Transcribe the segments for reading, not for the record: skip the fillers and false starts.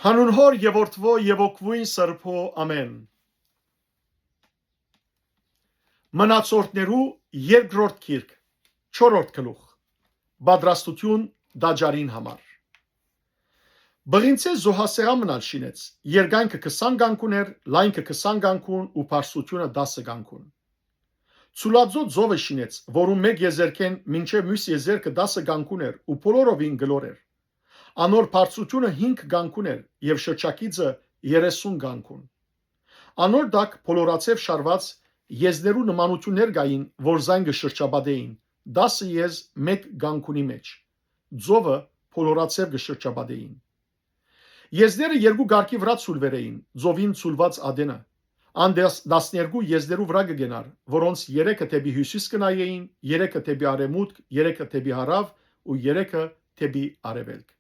Հանուն Հոր եւ Որդվո եւ Օգվույն Սրբո ամեն։ Մնացորդներու երկրորդ գիրք 4-րդ գլուխ Պատրաստություն դաջարին համար։ Բղինցե զոհասեղան մնալ շինեց, երկայնքը 20 գանքուն էր, լայնքը 20 գանքուն ու բարձրությունը 10 գանքուն։ Ցուլաձո ձովը շինեց, որում մեկ եզերքեն մինչև մյուս եզերքը 10 գանքուն էր ու բոլորովին գլոր էր։ Անոր բարձրությունը 5 գանքուն էր եւ շրջակիցը 30 գանքուն։ Անոր դակ բոլորացև շարված եզներու նմանություններ կային, որ զանգը շրջապատեին, 10 եզ 1 գանքունի մեջ։ Ձովը բոլորացև կշրջապատեին։ Եզները երկու գարկի վրա ցուլվեր էին, ձովին ցուլված ադենը։ Անդես 12 եզներու վրա կգենար, որոնց 3-ը դեպի հյուսիս կնայեին, 3-ը դեպի արևմուտք, 3-ը դեպի հարավ ու 3-ը դեպի արևելք։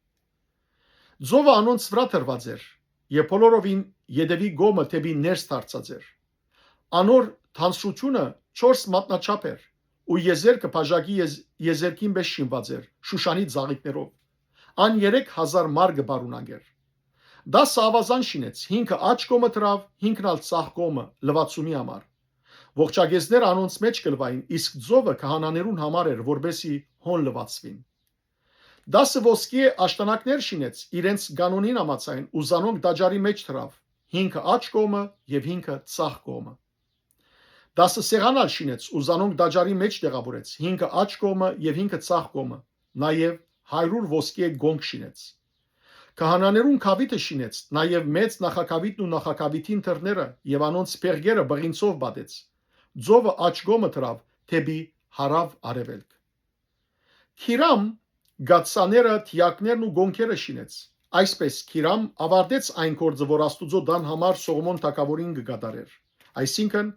Ձովը անոնց վրա դրված էր, եւ բոլորովին յետևի գոմը դեպի ներս դարձած էր։ Անոր թանցությունը 4 մատնաչափ էր, ու եզերքը բաժակի եզերքին պես շինված էր, Շուշանի ծաղիկներով։ Ան 3000 մարգ բարունագեր։ 10 ավազան շինեց, 5-ը աջ կողմը դրավ, 5-ն ալ ցախ կողմը լվացումի համար։ Ողջագեզները անոնց մեջ կլվային, իսկ ձովը քահանաներուն համար էր, որբեսի հոն լվացվին։ 10 ոսկի աշտանակներ շինեց, իրենց կանոնին համաձայն ու զանոնք դաջարի մեջ դրավ, 5-ը աջ կողմը եւ 5-ը ցախ կողմը։ 10 սեղանալ շինեց ու զանոնք դաջարի մեջ տեղավորեց, 5-ը աջ կողմը եւ 5-ը ցախ կողմը, նաեւ 100 ոսկի գոնք շինեց։ Քահանաներուն քավիթը շինեց, նաեւ մեծ նախակավիթն ու նախակավիթին թռները եւ անոնց պերգերը բղինցով բադեց։ Ձովը աջ կողմը դրավ, թեպի հարավ արևելք։ Քիրամ գացաները, թիակներն ու գոնքերը շինեց։ Այսպես Քիրամ ավարտեց այն գործը, որ Աստուծո դան համար Սողոմոն թագավորին կգադարեր։ Այսինքն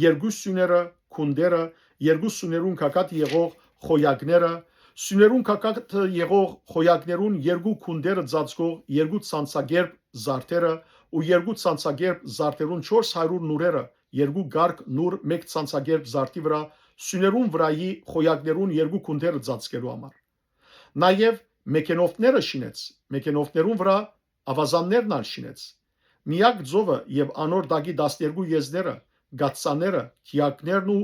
երկու սյուները, քունդերը, երկու սյուներուն կակատ եղող խոյակները, սյուներուն կակատ եղող խոյակներուն երկու քունդերը ծածկող երկու ցանցագերբ զարդերը ու երկու ցանցագերբ զարդերուն 400 նուրերը, երկու գարկ նուր մեկ ցանցագերբ զարդի վրա, սյուներուն վրայի խոյակներուն երկու քունդերը ծածկելու համար։ Նաև մեքենովները շինեց, մեքենովներուն վրա ավազաններն ալ շինեց։ Միակ ձովը եւ անոր դագի 12 եզները, գացաները, թիակներն ու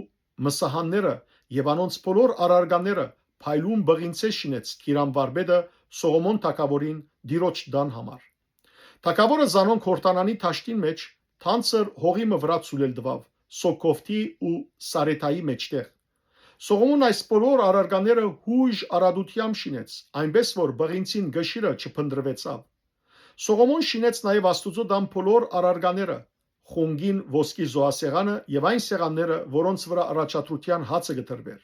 մսահանները եւ անոնց բոլոր արարգաները փայլուն բղինցե շինեց Քիրամ վարպետը Սողոմոն թագավորին դիրոջ դան համար։ Թագավորը զանոնք հորտանանի թաշտին մեջ թանցր հողի վրա ցուլել տվավ, Սոկովթի ու Սարեթայի մեջտեղ։ Սողոմոն այս բոլոր արարգաները հույժ արադությամբ շինեց, այնպես որ բղինցին գշիրը չփնտրվեցավ։ Սողոմոն շինեց նաև Աստուծո դան բոլոր արարգաները, խոնգին ոսկի զոհասեղանը եւ այն սեղանները, որոնց վրա առաջադրության հացը գտրվեր,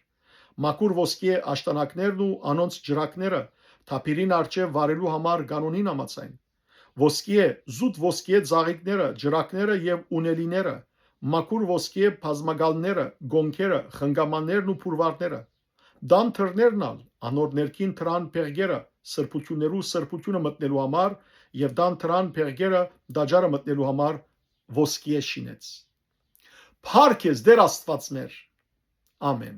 մաքուր ոսկի աշտանակներն ու անոնց ջրակները, թափիրին արջև վարելու համար կանոնին համաձայն, ոսկի զուտ ոսկի ծաղիկները, ջրակները եւ ունելիները, մաքուր ոսկի բազմագալները, գոնքերը, խնգամաններն ու փուրվարները, դան թռներն ալ, անոր ներքին թրան պերգերը, սրբություններու սրբությունը մտնելու համար եւ դան թրան պերգերը դաջարը մտնելու համար ոսկի շինեց։ Փառք ես Տեր Աստված մեր։ Ամեն։